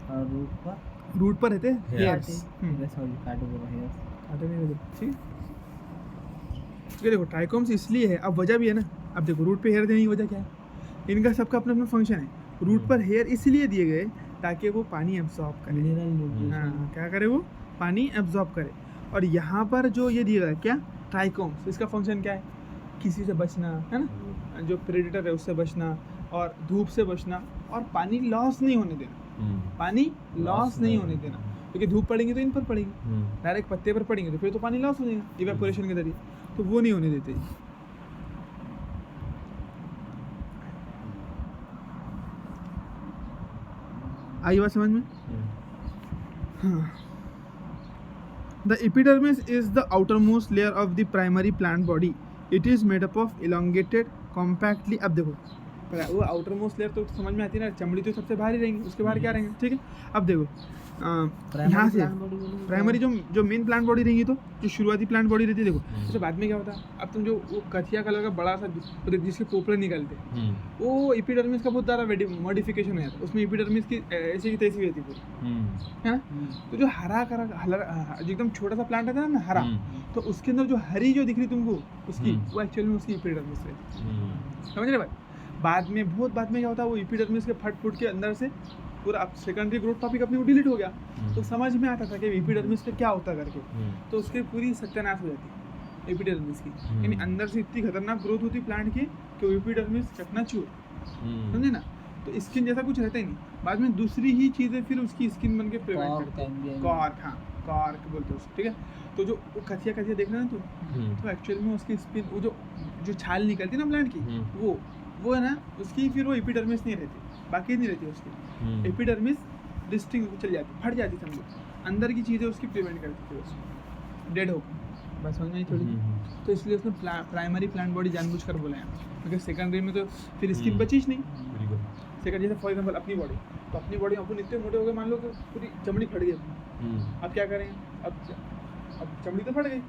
और रूट पर रूट पर रहते हेयर्स, सॉरी काटो बोला हेयर्स कांटे नहीं रहते, ठीक है। ये देखो ट्राइकोम्स इसलिए है, अब वजह भी है ना। अब देखो रूट पे हेयर देने की वजह क्या है, इनका सबका अपना अपना फंक्शन है। रूट पर हेयर इसलिए दिए गए ताकि वो पानी एब्जॉर्ब करे, मिनरल न्यूट्रिशन हाँ क्या करे, वो पानी एब्जॉर्ब करे। और यहाँ पर जो ये दिया गया क्या, ट्राइकोम्स, इसका फंक्शन क्या है, किसी से बचना है ना, जो प्रेडेटर है उससे बचना, और धूप से बचना, और पानी लॉस नहीं होने देना, पानी लॉस नहीं होने देना। क्योंकि धूप पड़ेंगे तो इन पर पड़ेगी, डायरेक्ट पत्ते पर पड़ेंगे तो फिर तो पानी लॉस हो जाएगा इवेपोरेशन के जरिए, तो वो नहीं होने देते। आई बात समझ में? हाँ। The epidermis is the outermost layer of the primary plant body. It is made up of elongated, compactly. अब देखो वो आउटर मोस्ट लेयर तो समझ में आती है ना, चमड़ी तो सबसे बाहर ही रहेंगी, उसके बाहर क्या रहेंगे, ठीक है। अब देखो यहाँ से प्राइमरी जो मेन प्लांट बॉडी रहेंगी, तो जो शुरुआती प्लांट बॉडी रहती है, देखो जैसे बाद में क्या होता है, अब तुम जो वो कथिया कलर का बड़ा सा जिसके पोपड़े निकलते हैं, वो एपिडर्मिस का बहुत ज़्यादा मॉडिफिकेशन हो जाता है, उसमें एपिडर्मिस की ऐसी की तैसी रहती है पूरी, है ना। तो जो हरा कलर जो एकदम छोटा सा प्लांट रहता है ना हरा, तो उसके अंदर जो हरी जो दिख रही तुमको उसकी, वो एक्चुअली में उसकी एपिडर्मिस रहती है, समझ रहे भाई। बाद में बहुत बाद में क्या होता है, वो एपिडर्मिस के फट के अंदर से पूरा सेकेंडरी ग्रोथ टॉपिक अपने को डिलीट हो गया, तो समझ में आता था कि एपिडर्मिस का क्या होता करके, तो उसकी पूरी सत्यानाश हो जाती है एपिडर्मिस की। यानी अंदर से इतनी खतरनाक ग्रोथ होती प्लांट की कि एपिडर्मिस चकनाचूर, समझे ना। तो स्किन जैसा कुछ रहता ही नहीं, बाद में दूसरी ही चीज़ें फिर उसकी स्किन बन के प्रिवेंट करती है, कॉर्क, हाँ कॉर्क बोलते हैं उसको, ठीक है। तो जो वो कथिया देख रहे हैं तो एक्चुअल में उसकी स्किन, वो जो छाल निकलती है ना प्लांट की, वो है ना उसकी, फिर वो एपिडर्मिस नहीं रहती, बाकी नहीं रहती उसकी, एपिडर्मिस डिस्टिंक्ट चल जाती, फट जाती, समझो अंदर की चीज़ें उसकी प्रिवेंट करती थी उसको डेड होकर, बस समझ में आई थोड़ी। तो इसलिए उसने प्राइमरी प्लांट बॉडी जानबूझकर बोला है, क्योंकि सेकेंडरी में तो फिर स्किन बचीच नहीं। सेकेंड जैसे फॉर एग्जाम्पल अपनी बॉडी, तो अपनी बॉडी अपन इतने मोटे हो गए, मान लो कि पूरी चमड़ी फट गई अपनी, अब क्या करेंगे, अब चमड़ी तो फट गई,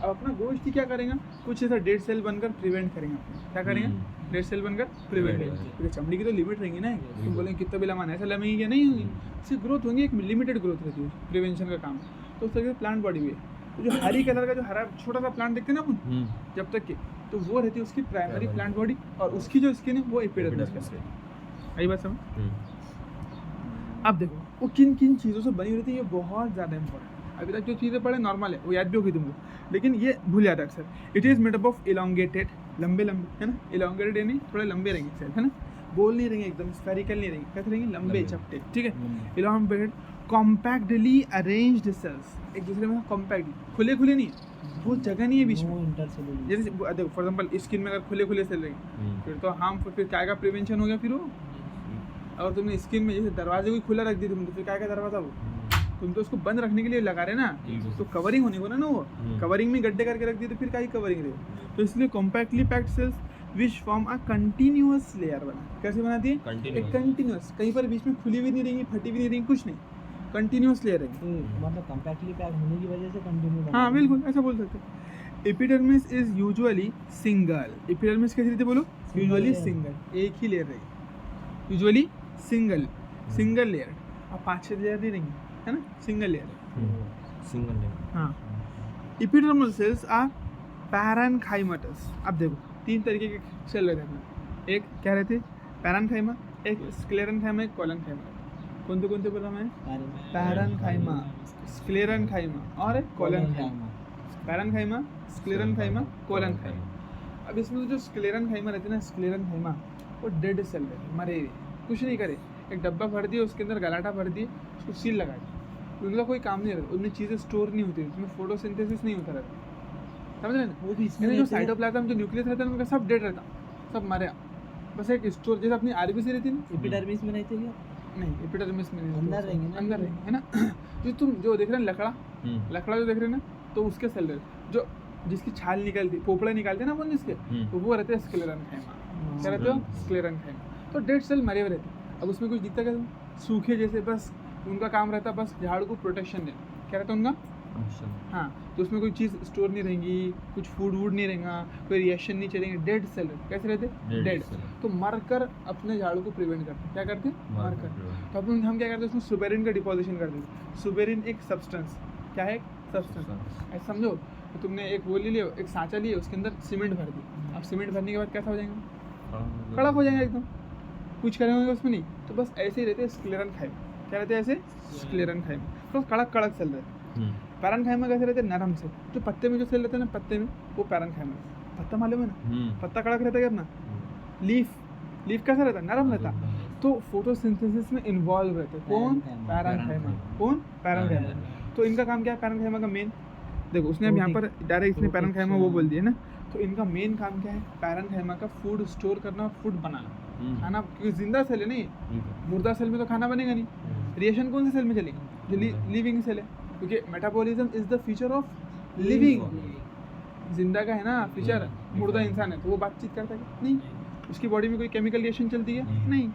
अब अपना गोश्त ही क्या करेंगे, कुछ ऐसा डेड सेल बनकर प्रिवेंट करेंगे, क्या करेंगे, डेड सेल बनकर प्रिवेंट करेंगे। क्योंकि चमड़ी की तो लिमिट रहेंगी ना, तुम बोलेंगे कितना भी लमाना ऐसा लमेगी क्या, नहीं होगी, उसकी ग्रोथ होंगी, एक लिमिटेड ग्रोथ रहती है, प्रिवेंशन का काम। तो उस तरीके से प्लांट बॉडी भी है। तो जो हरी कलर का जो हरा छोटा सा प्लांट देखते हैं ना अपन जब तक के, तो वो रहती है उसकी प्राइमरी प्लांट बॉडी, और उसकी जो स्किन है वो एपिडर्मिस है। आई बात समझ? अब देखो वो किन किन चीज़ों से बनी रहती है, ये बहुत ज़्यादा इंपॉर्टेंट। अभी तक जो चीज़ें पढ़े नॉर्मल है, वो याद भी होगी तुमको, लेकिन ये भूल जाता है अक्सर। It is made up of elongated, लंबे है ना, इलोंगेटेड यानी थोड़े लंबे रहेंगे सेल, है ना, गोल नहीं रहेंगे, एकदम स्फेरिकल नहीं रहेंगे, कैसे रहेंगे, लंबे चपटे, ठीक है। इलोंगेटेड कॉम्पैक्टली अरेंज्ड सेल्स, एक दूसरे में कॉम्पैक्ट, खुले नहीं, बहुत जगह नहीं है बीच में। जैसे देखो फॉर एग्जाम्पल स्किन में अगर खुले सेल रहेंगे फिर तो फिर क्या का प्रिवेंशन हो गया, फिर वो अगर तुमने स्किन में जैसे दरवाजे को खुला रख दी तुम, तो फिर क्या दरवाजा वो तुम तो उसको बंद रखने के लिए लगा रहे ना, तो कवरिंग होने को ना वो कवरिंग में गड्ढे करके रख दिए तो फिर क्या ही कवरिंग रहे। तो इसलिए compactly packed cells which form a continuous layer बना, कैसे बनाती है, एक कंटिन्यूअस, कहीं पर बीच में खुली भी नहीं रहेंगी, फटी भी नहीं रहेंगी, कुछ नहीं, कंटिन्यूअस लेयर रहेंगी, मतलब कॉम्पैक्टली पैक्ड होने की वजह से कंटिन्यू। हाँ बिल्कुल ऐसा बोल सकते हैं। Epidermis is usually single, epidermis कैसी रहती है बोलो, यूजुअली सिंगल, एक ही लेयर रहेगी, यूजुअली सिंगल लेयर, अब 5-6 लेयर नहीं रहेंगी, है ना, सिंगल लेयर। हाँ, एपिडर्मल सेल्स आर पैरेन्काइमेटस। अब देखो 3 तरीके के सेल रहते हैं, एक क्या रहते हैं, पैरेन्काइमा, एक स्क्लेरेन्काइमा, एक कोलेन्काइमा। कौन से बोला मैं, पैरेन्काइमा, स्क्लेरेन्काइमा और एक कोलेन्काइमा। Parenchyma, sclerenchyma, collenchyma. अब इसमें जो स्क्लेरेन्काइमा रहती है ना, स्क्लेरेन्काइमा वो डेड सेल रहते, मरे हुए, कुछ नहीं करे, एक डब्बा भर दिया, उसके अंदर गलाटा भर दिए, उसको सील लगा दी, उनका कोई काम नहीं रहता, उनमें चीज़ें स्टोर नहीं होती, उसमें फोटोसिंथेसिस नहीं होता रहता, समझ रहे ना। वो भी इसमें जो साइटोप्लाज्म जो न्यूक्लियस रहता है उनका सब डेड रहता, सब मरे, बस एक स्टोर जैसे अपनी आरबीसी रहती है ना, एपिडर्मिस में नहीं चाहिए, नहीं एपिडर्मिस में नहीं, अंदर रहेंगे, अंदर रहेंगे, है ना। जो तुम जो देख रहे हैं लकड़ा जो देख रहे हैं ना, तो उसके सेल रहते जो जिसकी छाल निकलती, पोपड़े निकालते हैं ना अपन जिसके, तो वो रहते हैं स्क्लेरेन्काइमा, क्या रहते हो, स्क्लेरेन्काइमा। तो डेड सेल मरे हुए रहते, अब उसमें कुछ दिखता क्या, सूखे जैसे, बस उनका काम रहता बस झाड़ को प्रोटेक्शन देना, क्या रहता है उनका, हाँ, तो उसमें कोई चीज़ स्टोर नहीं रहेंगी, कुछ फूड वूड नहीं रहेगा, कोई रिएक्शन नहीं चलेंगे, डेड सेल कैसे रहते, डेड। तो मरकर अपने झाड़ू को प्रिवेंट करते, क्या करते, मरकर। तो अपन हम क्या करते हैं, उसमें सुबेरिन का डिपोजिशन कर देते। सुबेरिन एक सब्सटेंस, क्या है, एक सब्सटेंस, ऐसा समझो। तो तुमने एक वो ले लिया, एक सांचा लिए, उसके अंदर सीमेंट भर दी। अब सीमेंट भरने के बाद कैसा हो जाएगा, कड़क हो जाएगा एकदम, कुछ करेंगे उसमें नहीं। तो बस ऐसे ही रहते हैं स्क्लेरेन्काइमा, क्या रहते हैं ऐसे, स्क्लेरेन्काइमा, तो कड़क कड़क सेल रहते हैं। पैरेन्काइमा कैसे रहते हैं, नरम से, जो पत्ते में जो सेल रहते हैं ना, पत्ते में, वो पैरेन्काइमा। पत्ता मालूम है ना, पत्ता कड़क रहता है अपना। लीफ कैसा रहता है, नरम रहता। तो फोटोसिंथेसिस में इन्वॉल्व रहते हैं कौन, पैरेन्काइमा। कौन, पैरेन्काइमा। तो इनका काम क्या है, पैरेन्काइमा का मेन, देखो उसने अब यहाँ पर डायरेक्ट इसने पैरेन्काइमा वो बोल दिया ना, तो इनका मेन काम क्या है, पैरेन्काइमा का फूड स्टोर करना, फूड बनाना, खाना, क्योंकि जिंदा सेल है नहीं, मुर्दा सेल में तो खाना बनेगा नहीं। रिएक्शन कौन से सेल में चलेगी, जो लिविंग सेल है, क्योंकि metabolism is the feature of living. जिंदा का है ना फीचर, मुर्दा इंसान है तो वो बातचीत करता है नहीं, उसकी बॉडी में कोई केमिकल रिएक्शन चलती है नहीं।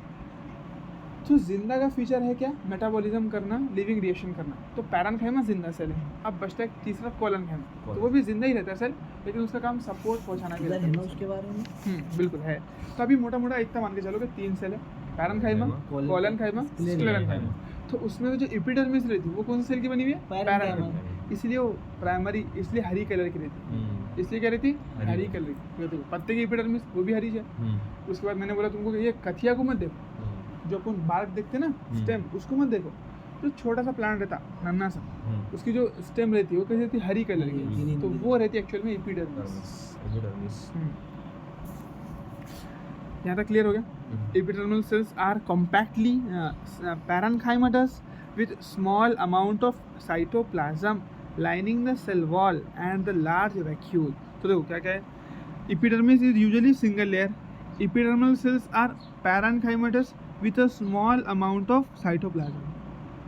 तो जिंदा का फीचर है क्या, मेटाबॉलिज्म करना, लिविंग रिएक्शन करना। तो पैरेन्काइमा जिंदा सेल है। अब बचता है तीसरा कोलेन्काइमा, तो वो भी जिंदा ही रहता है सेल, लेकिन उसका काम सपोर्ट पहुंचाना भी रहता है। उसके बारे में बिल्कुल है। तो अभी मोटा मोटा इतना मान के चलो कि 3 सेल है, पैरेन्काइमा, कोलेन्काइमा, स्क्लेरेन्काइमा। तो उसमें जो एपिडर्मिस रहती है वो कौन सी सेल की बनी हुई है, पैरेन्काइमा। इसलिए वो प्राइमरी, इसलिए हरी कलर की रहती है। इसलिए क्या रहती है, हरी कलर की। देखो पत्ते की एपिडर्मिस वो भी हरी है। उसके बाद मैंने बोला तुमको कि ये कथिया को मत देखो, जो अपन बार्क देखते ना, स्टेम, उसको मत देखो। जो छोटा सा प्लांट रहता, नन्ना सा, उसकी जो स्टेम रहती है वो कैसी रहती है, हरी कलर की। तो वो रहती है एक्चुअल में एपिडर्मिस। यहाँ तक क्लियर हो गया। Epidermal cells are compactly parenchymatous with small amount of cytoplasm lining the cell wall and the large vacuole. तो देखो क्या क्या है, epidermis is usually single layer. Epidermal cells are parenchymatous with a small amount of cytoplasm.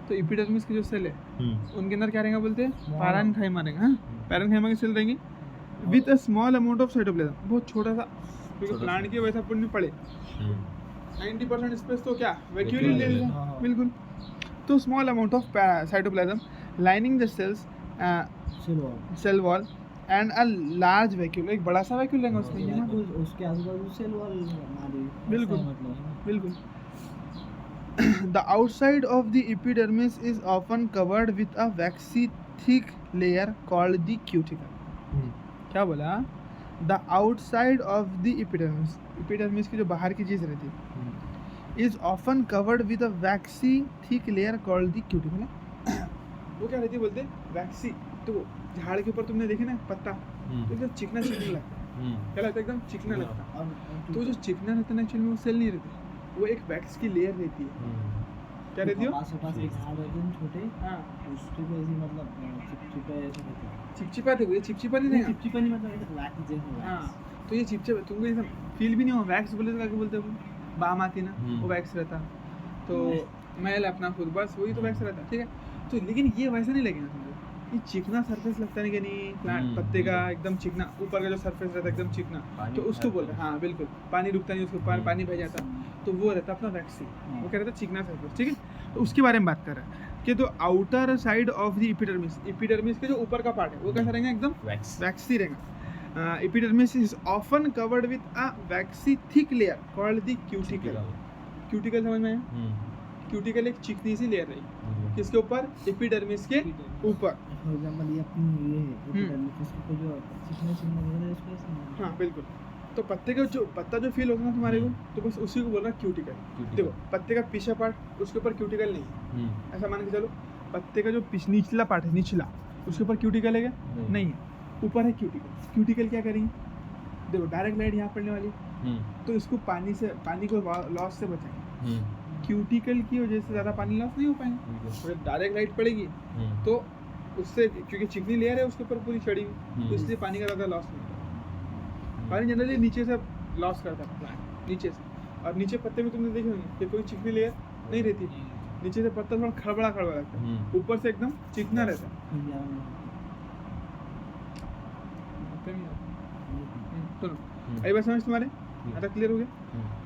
तो epidermis की जो cell है उनके अंदर क्या रहेगा बोलते हैं, पैरेन्काइमा रहेगा। हाँ, पैरेन्काइमा की सेल रहेंगी with a small amount of cytoplasm, बहुत छोटा सा, क्योंकि प्लांट की वैसा पुण्य पड़े 90% स्पेस तो क्या वैक्यूल ले लेगा, बिल्कुल। तो small amount of cytoplasm lining the cells cell wall and a large vacuole, एक बड़ा सा वैक्यूल रहेगा उसमें, यहाँ उसके आजू-बाजू सेल वॉल हमारी, बिल्कुल मतलब बिल्कुल। The outside of the epidermis is often covered with a vaccine thick layer called the cuticle. क्या बोला, the outside of the epidermis, epidermis की जो बाहर की चीज़ रहती है, is often covered with a waxy thick layer called the cuticle. वो क्या रहती है बोलते हैं, वैक्सी। तो झाड़ के ऊपर तुमने देखे ना पत्ता, तो एकदम चिकना चिकना लगता है, क्या लगता है, एकदम चिकना लगता है। तो जो चिकना रहता है ना एक्चुअली में वो सेल नहीं रहते, वो एक वैक्स की लेयर रहती है। क्या रहती है, पास एक झाड़ रहते हैं छोटे, हाँ, उसके पे ऐसी मतलब चिपचिपा ऐसे रहते हैं। चिपचिपा देखो, ये चिपचिपा नहीं रहेगा, चिपचिपा नहीं मतलब एक वैक्स जैसा। हाँ, तो ये चिपचिपा तुमको ये फील भी नहीं हो, वैक्स बोले तो क्या बोलते हैं, बाम आती ना, वो वैक्स रहता। तो मैल अपना खुद, बस वही तो वैक्स रहता, ठीक है। तो लेकिन ये वैसा नहीं लगेगा तुमको, ये चिकना सरफेस लगता नहीं कि नहीं, प्लांट पत्ते का एकदम चिकना, ऊपर का जो सरफेस रहता है एकदम चिकना, तो उसको बोल रहे हैं, हाँ बिल्कुल, पानी रुकता नहीं उसके ऊपर, पानी बह जाता, तो वो रहता अपना वैक्सी, वो क्या रहता है, चिकना सरफेस, ठीक है। तो उसके बारे में बात कर रहे हैं कि तो outer side of the epidermis, epidermis के जो ऊपर का पार्ट है वो कैसा रहेगा, एकदम वैक्सी रहेगा। Epidermis is often covered with a waxy thick layer called the cuticle. Cuticle समझ में आया? Cuticle एक चिकनी सी लेयर रही, किसके ऊपर, एपिडर्मिस के ऊपर। फॉर एग्जांपल ये अपनी ये एपिडर्मिस इसको जो चिकना चिकना लग रहा है इसको, हाँ बिल्कुल। तो पत्ते का जो पत्ता जो फील होगा ना तुम्हारे को, तो बस उसी को बोल रहा है क्यूटिकल। देखो पत्ते का पीछा पार्ट, उसके ऊपर क्यूटिकल नहीं है, ऐसा मान के चलो। पत्ते का जो निचला पार्ट है, निचला, उसके ऊपर क्यूटिकल है क्या, नहीं है, ऊपर है क्यूटिकल। क्यूटिकल क्या करेंगे, देखो डायरेक्ट लाइट यहाँ पड़ने वाली, तो इसको पानी को लॉस से बचाएंगे। क्यूटिकल की वजह से ज़्यादा पानी लॉस नहीं हो पाएंगे, अगर डायरेक्ट लाइट पड़ेगी तो उससे, क्योंकि चिकनी लेयर है उसके ऊपर पूरी चढ़ी हुई, तो इसलिए पानी का ज़्यादा लॉस नहीं होता। पानी जनरली नीचे से लॉस करता है प्लांट, नीचे से। और नीचे पत्ते में तुमने देखे होंगे कि कोई चिकनी लेयर नहीं रहती, नीचे से पत्ता थोड़ा खड़बड़ा लगता है, ऊपर से एकदम चिकना रहता है। सुनो, अभी बात समझ तुम्हारे, आता क्लियर हो गया।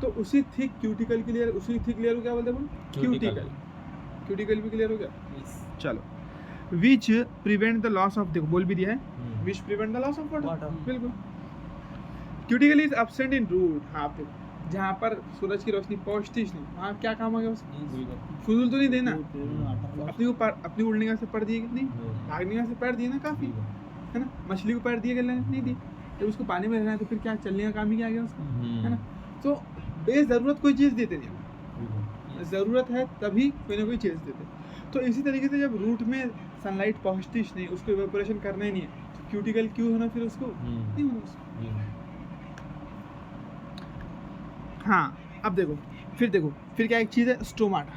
तो उसी थिक क्यूटिकल की लेयर, उसी थिक लेयर को क्या बोलते हैं, क्यूटिकल। क्यूटिकल भी क्लियर हो गया, चलो। Which prevent the loss of, देखो बोल भी दिया है, which prevent the loss of water, Water. बिल्कुल। Cuticle is absent in root, हाँ पे जहाँ पर सूरज की रोशनी पहुँचती ही नहीं, वहाँ क्या काम आ गया उसका, फजूल तो नहीं देना, अपनी उड़ने का से पढ़ दिए कि नहीं, भागने का से पैर दिए ना काफ़ी, है ना, मछली को पैर दिए गए नहीं दिए, जब उसको पानी में रहना है तो फिर क्या चलने का काम ही क्या आ गया उसका, है ना। तो बेज़रूरत कोई चीज़ देते नहीं हमें, ज़रूरत है तभी कोई ना कोई चीज़ देते। तो इसी तरीके से जब रूट में सनलाइट पहुँचती ही नहीं, उसको इवेपोरेशन करना ही नहीं है, तो क्यूटिकल क्यों होना फिर उसको, नहीं होना उसको। हाँ अब देखो फिर क्या एक चीज़ है स्टोमाटा,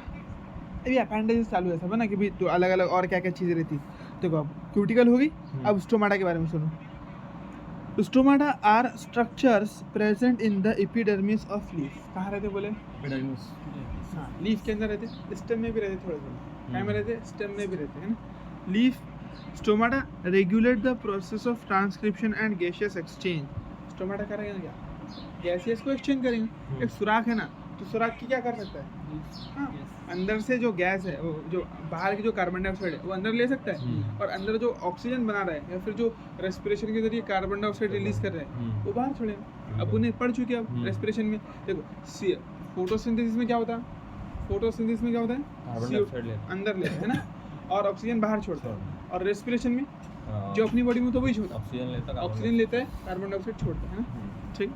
अभी अपेंडिसेस चालू है सब, है ना, कि भी तो अलग अलग और क्या क्या चीज़ें रहती है। देखो अब क्यूटिकल होगी, अब स्टोमाटा के बारे में सुनो। Stomata are structures present in the epidermis of leaf, कहाँ रहते बोले, हाँ लीफ के अंदर रहते, स्टेम में भी रहते, थोड़े थोड़े क्या में रहते, स्टेम में भी रहते हैं ना leaf. Stomata regulate the process of transcription and gaseous exchange, stomata करेगा क्या, गैसियस को एक्सचेंज करेंगे। एक सुराख है ना, तो सुराख की क्या कर सकता है, हाँ अंदर से जो गैस है, वो जो बाहर की जो कार्बन डाइऑक्साइड है वो अंदर ले सकता है, और अंदर जो ऑक्सीजन बना रहा है या फिर जो रेस्पिरेशन के जरिए कार्बन डाइऑक्साइड रिलीज कर रहा है वो बाहर छोड़ेगा। अब उन्हें पढ़ चुके अब रेस्पिरेशन में, देखो फोटोसिंथेसिस में क्या होता है, फोटोसिंथेसिस में क्या होता है, CO2 अंदर लेता है ना, और ऑक्सीजन बाहर छोड़ता है, और रेस्पिरेशन में जो अपनी बॉडी में तो वही छोड़ता है, ऑक्सीजन लेता है, कार्बन डाइऑक्साइड छोड़ता है ना, ठीक।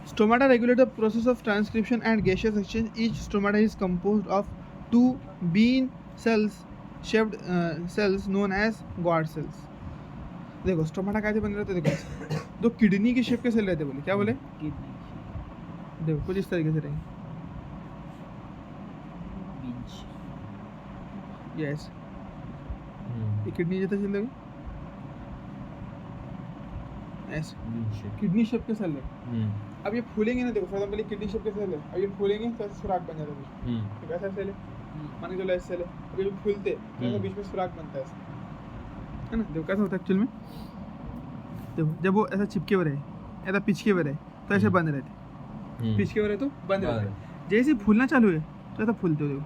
Stomata regulate the process of transcription and gaseous exchange. Each stomata is composed of two bean cells shaped cells known as guard cells. देखो स्टोमाटा कैसे बन रहे थे, देखो दो किडनी की शेप के सेल रहते, बोले क्या बोले, देखो कुछ इस तरीके से रहेंगे, यस ये किडनी जैसा सेल लगे, ऐसे किडनी शेप के सेल है। अब ये फूलेंगे ना, देखो फॉर एग्जांपल किडनी शेप के सेल है, अब ये फूलेंगे तो ऐसे सुराख बन जाता है, तो कैसा सेल है, मान के चलो ऐसे सेल है, अब ये फूलते तो ऐसा बीच में सुराख बनता है, है ना। देखो कैसा होता है एक्चुअल में, देखो जब वो ऐसा चिपके हुए रहे, ऐसा पिचके हुए रहे तो ऐसे बंद रहते, पिचके हुए रहे तो बंद रहते, जैसे ही फूलना चालू है तो ऐसा फूलते हो, देखो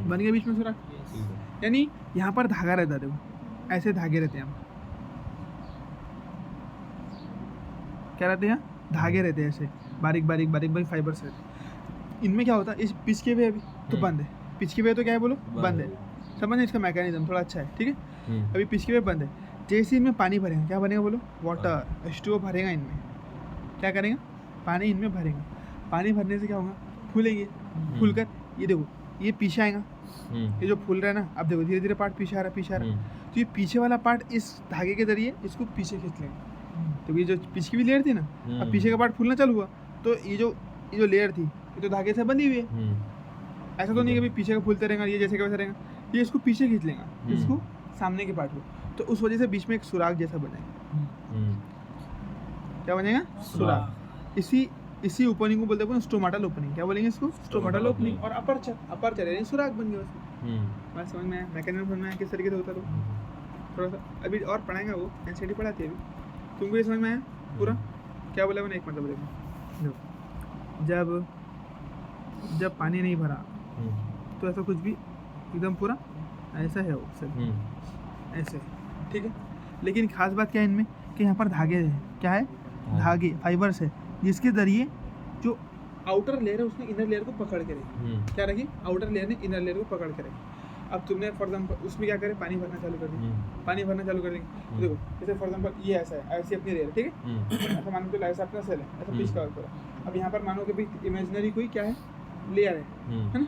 बन गया बीच में सुराख, यानी यहाँ पर धागा रहता है, देखो ऐसे धागे रहते हैं, हम क्या रहते हैं, धागे रहते हैं ऐसे बारीक बारीक फाइबर्स रहते हैं। इनमें क्या होता है, इस पिचके हुए अभी तो बंद है, पिचके हुए तो क्या है बोलो, बंद है, समझ इसका मैकेनिज्म थोड़ा अच्छा है, ठीक है। अभी पिचके हुए बंद है, जैसे इनमें पानी भरेगा क्या बनेगा बोलो, वाटर, H2O भरेगा इनमें, क्या करेगा, पानी इनमें भरेगा, पानी भरने से क्या होगा, फूलेंगे, फूलकर ये देखो ये पीछे आएगा, ये जो फूल रहा है ना, अब देखो धीरे धीरे पार्ट पीछे आ रहा है, तो ये पीछे वाला पार्ट इस धागे के जरिए इसको पीछे खींच लेंगे, तो ये जो पीछे की भी लेयर थी ना, अब पीछे का पार्ट फूलना चालू हुआ, तो ये जो लेयर थी ये तो धागे से बंधी हुई है, ऐसा तो नहीं कि पीछे का फूलते रहेगा, ये जैसे का वैसा रहेगा, ये इसको पीछे खींच लेगा, इसको सामने के पार्ट को, तो उस वजह से बीच में एक सुराख जैसा बनेगा, क्या बनेगा, सुराख। इसी ओपनिंग को बोलते हैं स्टोमाटल ओपनिंग, क्या बोलेंगे इसको, स्टोमाटल ओपनिंग। और अपर्चर यानी सुराख बन गया उसमें, बात समझ में आया, मैकेनिज्म समझ में आया किस तरीके से होता है, तो थोड़ा सा अभी और पढ़ाएंगे, वो एनसीईआरटी पढ़ाती है अभी, तुमको ये समझ में आया पूरा, क्या बोला मैंने, एक मतलब बोलेगा, जब पानी नहीं भरा तो ऐसा कुछ भी एकदम पूरा ऐसा है, वो सब ऐसे, ठीक है। लेकिन खास बात क्या है इनमें कि यहाँ पर धागे हैं, क्या है, धागे फाइबर्स है, जिसके जरिए जो आउटर लेयर है उसने इनर लेयर को पकड़ के रखी, क्या रखी, आउटर लेयर ने इनर लेयर को पकड़ के रखी। अब तुमने फॉर एग्जाम्पल उसमें क्या करे, पानी भरना चालू कर देंगे, पानी भरना चालू कर देंगे, तो देखो जैसे फॉर एग्जाम्पल ये ऐसा है, ऐसी अपनी लेयर, ठीक है, ऐसा मानो तो ऐसा अपना सेल है, ऐसा पिच कवर करो, अब यहाँ पर मानो कि भाई इमेजिनरी कोई क्या है, लेयर है ना।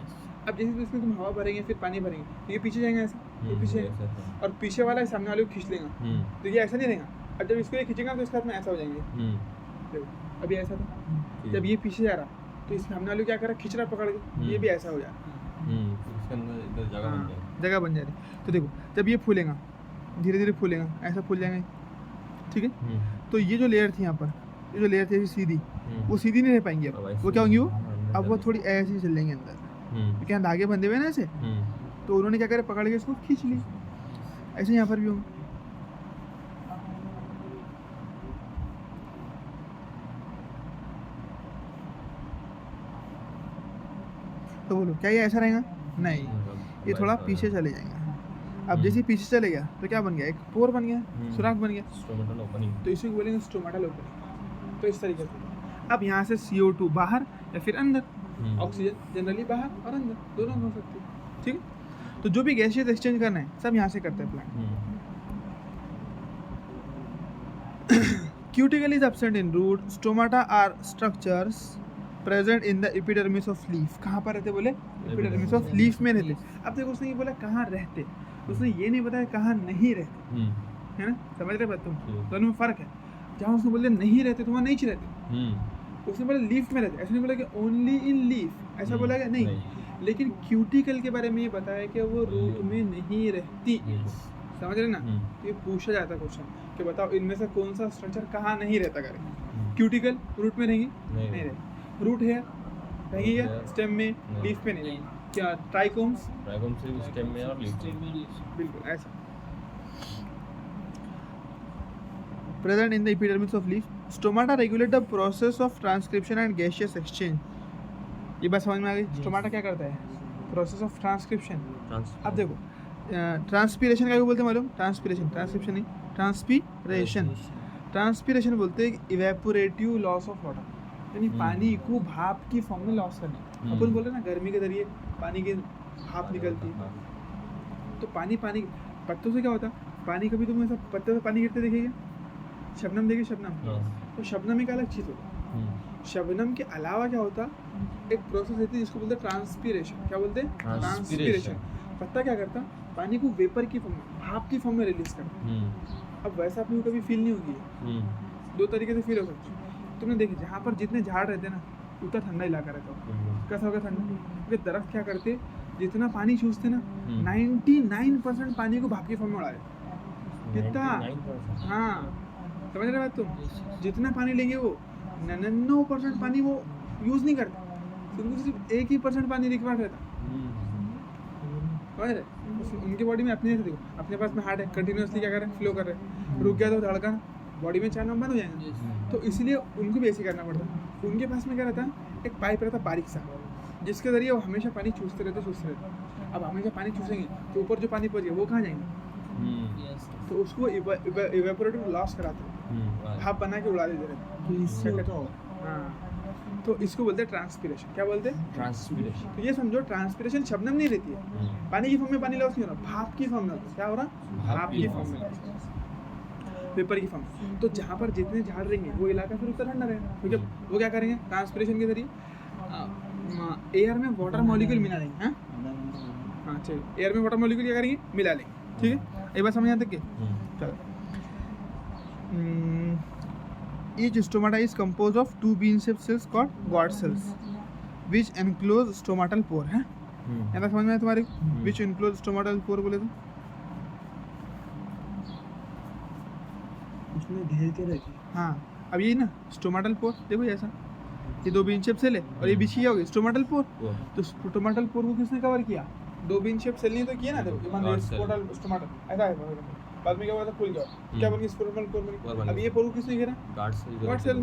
अब जैसे इसमें तुम हवा भरेंगे फिर पानी भरेंगे, तो ये पीछे जाएंगे ऐसा, ये पीछे, और पीछे वाला सामने वाले को खींच लेगा, तो ये ऐसा नहीं रहेगा। अब जब इसको ये खींचेगा तो इसके हाथ में ऐसा हो जाएंगे, देखो अभी ऐसा था, जब ये पीछे जा रहा तो इस सामने वाले को क्या कर रहा, खींच रहा पकड़ के, ये भी ऐसा हो जा रहा, जगह बन जा रही। तो देखो जब ये फूलेगा, धीरे धीरे फूलेगा, ऐसा फूल जाएंगे, ठीक है। तो ये जो लेयर थी यहाँ पर, ये जो लेयर थी सीधी, वो सीधी नहीं रह पाएंगी, अब वो क्या होंगी, अब वो थोड़ी ऐसे चल जाएंगे अंदर, क्योंकि यहाँ धागे बंधे हुए ना ऐसे, तो उन्होंने क्या करे, पकड़ के इसको खींच ली, ऐसे यहाँ पर भी होंगे, तो बोलो क्या ये ऐसा रहेगा? नहीं, ये थोड़ा पीछे चले जाएंगे। अब जैसे ही पीछे चले गया तो क्या बन गया? एक पोर बन गया, सुराख बन गया, स्टोमेटल ओपनिंग। तो इसी को बोलेंगे स्टोमेटल ओपनिंग। तो इस तरीके से अब यहाँ से CO2 बाहर या फिर अंदर, ऑक्सीजन जनरली बाहर और अंदर दोनों हो सकती है, ठीक है। तो जो भी गैसेस एक्सचेंज करना है सब यहाँ से करते हैं plant. Cuticle is absent in root. Stomata are structures present in the epidermis of leaf. कहाँ पर रहते बोले? Epidermis of leaf में रहते। अब देखो उसने ये बोला कहाँ रहते, उसने ये नहीं बताया कहाँ नहीं रहते, है ना? समझ रहे बात तुम? दोनों में फर्क है। जहाँ उसने बोले नहीं रहते तो वहाँ नहीं रहते, उसने बोला लीफ में रहते, ऐसा नहीं बोला कि ओनली इन लीफ, ऐसा बोला क्या? नहीं। लेकिन क्यूटिकल के बारे में ये बताया कि वो रूट में नहीं रहती, समझ रहे ना? तो ये पूछा जाता है क्वेश्चन कि बताओ इनमें से कौन सा स्ट्रक्चर कहाँ नहीं रहता करें? क्यूटिकल रूट में रहेंगी? नहीं रहेगी। रूट है रहेगी या स्टेम में? लीफ पे नहीं रहेगी। क्या ट्राइकोम्स? ट्राइकोम सिर्फ स्टेम में और लीफ में। बिल्कुल ऐसा। Present in the epidermis of leaf. Stomata regulate the process of transcription and gaseous exchange. ये बात समझ में आ गई? स्टोमाटा क्या करता है? Process of transcription. अब देखो ट्रांसपीरेशन का भी बोलते हैं मालूम? ट्रांसपीरेशन, ट्रांसक्रिप्शन नहीं, ट्रांसपीरेशन। ट्रांसपीरेशन बोलते हैं इवेपोरेटिव लॉस ऑफ वाटर, यानी पानी को भाप की फॉर्म में लॉस करना। अपन बोल रहे ना गर्मी के जरिए पानी की भाप निकलती है, तो पानी पत्तों से क्या होता है? पानी कभी तुम ऐसा पत्तों से पानी गिरते देखेगा? शबनम देखिए, शबनम, तो शबनम एक अलग चीज़ होता है। शबनम के अलावा क्या होता? एक प्रोसेस होती है जिसको बोलते हैं ट्रांसपीरेशन। क्या बोलते हैं? ट्रांसपीरेशन। पत्ता क्या करता? पानी को वेपर की फॉर्म में, भाप की फॉर्म में रिलीज करता। अब वैसा अपने को कभी फील नहीं होगी, दो तरीके से फील हो सकती है। तुमने देखिए जहाँ पर जितने झाड़ रहते हैं ना उतना ठंडा इलाका रहता है। कैसा होगा ठंडा? क्योंकि दरख्त क्या करते, जितना पानी चूसते ना 99% पानी को भाप की फॉर्म में उड़ा देते। कितना? हाँ, समझ रहे बात तुम? जितना पानी लेंगे वो 99% पानी वो यूज़ नहीं करते, उनको सिर्फ 1% पानी रिक्वायर्ड रहता। समझ रहे? उनकी बॉडी में अपने देखो, अपने पास में हार्ट है, कंटिन्यूसली क्या कर रहे हैं? फ्लो कर रहे हैं। रुक गया तो धड़कन बॉडी में चलना बंद हो जाएगा, तो इसलिए उनको भी ऐसे करना पड़ता है। उनके पास में क्या रहता है? एक पाइप रहता है बारीक सा, जिसके जरिए वो हमेशा पानी चूसते रहते। अब हमेशा पानी चूसेंगे तो ऊपर जो पानी पहुँच गया वो कहाँ जाएंगे? तो उसको इवेपोरेटिव लॉस कराते हैं, भाप बना के उड़ा देते रहते हैं। हाँ, तो इसको बोलते हैं ट्रांसपीरेशन। क्या बोलते हैं? ट्रांसपीरेशन। तो ये समझो ट्रांसपीरेशन शबनम नहीं रहती है, पानी की फॉर्म में पानी लॉस नहीं हो रहा, भाप की फॉर्म में। क्या हो रहा? भाप की फॉर्म में, वेपर की फॉर्म में। तो जहाँ पर जितने झाड़ रहेंगे वो इलाका फिर उतना ठंडा रहेगा, क्योंकि वो क्या करेंगे? ट्रांसपीरेशन के जरिए एयर में वाटर मॉलिक्यूल मिला देंगे। हाँ चलिए, एयर में वाटर मॉलिक्यूल क्या करेंगे? मिला लेंगे। ठीक है, एक बार समझ यहाँ तक के? चलो, each stomata is composed of two bean-shaped cells called guard cells, which enclose stomatal pore. है? यहाँ तक समझ में आया तुम्हारे? Which enclose stomatal pore बोले तो? उसने घेर के रखी। हाँ, अब ये ना स्टोमाटल पोर देखो, ऐसा ये दो बीन शेप सेल है और ये बिछी होगी स्टोमाटल पोर। तो स्टोमाटल पोर को किसने कवर किया? दो बीन शेप सेल नहीं तो किया ना, देखो ये मान लो स्टोमाटल ऐसा है, बाद में क्या हुआ था? खुल गया, क्या बन गया? स्टोमाटल पोर बन गया। अब ये पोर को किसने घेरा? Guard cell.